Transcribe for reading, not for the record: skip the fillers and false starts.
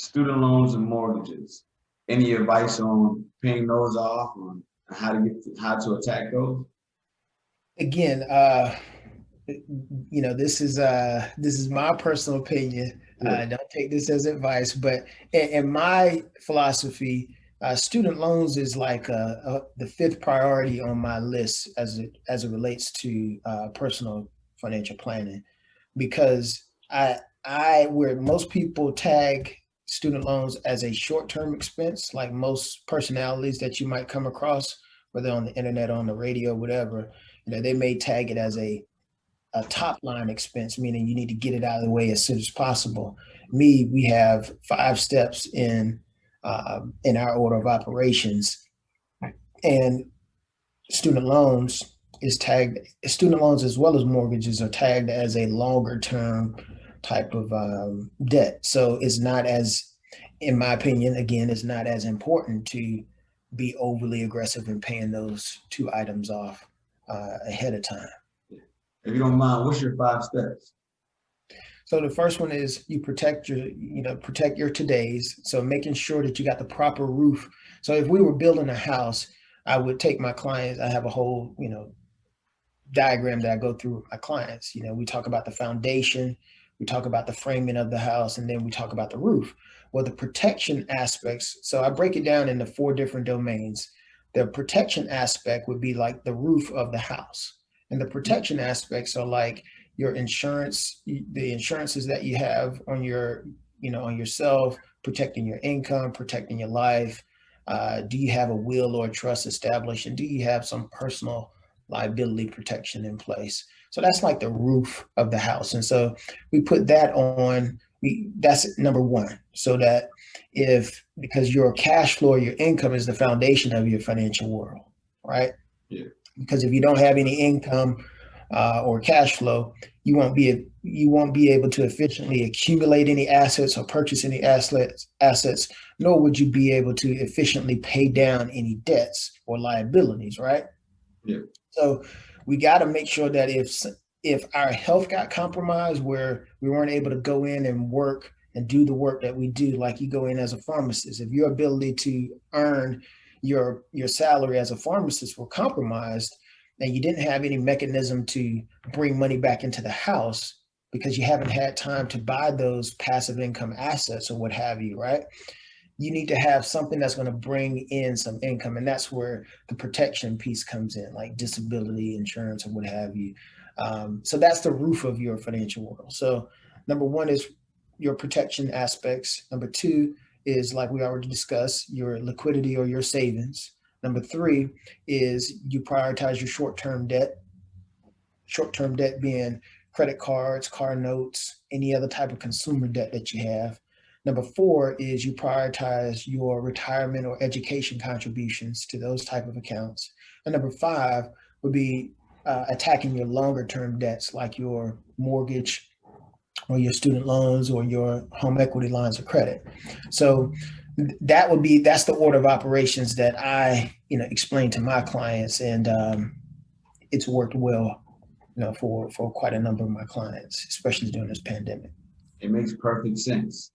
student loans and mortgages. Any advice on paying those off, on how to attack those? Again, this is my personal opinion. Yeah. Don't take this as advice, but in my philosophy, student loans is like the fifth priority on my list as it relates to personal financial planning, because I where most people tag student loans as a short-term expense, like most personalities that you might come across, whether on the internet, on the radio, whatever, they may tag it as a top line expense, meaning you need to get it out of the way as soon as possible. We have 5 steps in our order of operations, and student loans student loans as well as mortgages are tagged as a longer term type of debt. So it's not as, in my opinion, again, it's not as important to be overly aggressive in paying those two items off ahead of time. If you don't mind, what's your 5 steps? So the first one is you protect your todays. So making sure that you got the proper roof. So if we were building a house, I would take my clients. I have a whole, diagram that I go through with my clients. We talk about the foundation, we talk about the framing of the house, and then we talk about the roof. Well, the protection aspects. So I break it down into 4 different domains. The protection aspect would be like the roof of the house, and the protection aspects are like your insurance, the insurances that you have on on yourself, protecting your income, protecting your life. Do you have a will or a trust established? And do you have some personal liability protection in place? So that's like the roof of the house. And so we put that on, that's number one. So that because your cash flow, your income is the foundation of your financial world, right? Yeah. Because if you don't have any income or cash flow, you won't be able to efficiently accumulate any assets or purchase any assets, nor would you be able to efficiently pay down any debts or liabilities, right? Yeah. So we got to make sure that if our health got compromised, where we weren't able to go in and work and do the work that we do, like you go in as a pharmacist, if your ability to earn your salary as a pharmacist were compromised, and you didn't have any mechanism to bring money back into the house because you haven't had time to buy those passive income assets or what have you, right? You need to have something that's going to bring in some income. And that's where the protection piece comes in, like disability insurance or what have you. So that's the roof of your financial world. So number one is your protection aspects. Number two is, like we already discussed, your liquidity or your savings. Number three is you prioritize your short-term debt being credit cards, car notes, any other type of consumer debt that you have. Number four is you prioritize your retirement or education contributions to those type of accounts. And number five would be attacking your longer term debts, like your mortgage or your student loans or your home equity lines of credit. So that's the order of operations that I explain to my clients, and it's worked well for quite a number of my clients, especially during this pandemic. It makes perfect sense.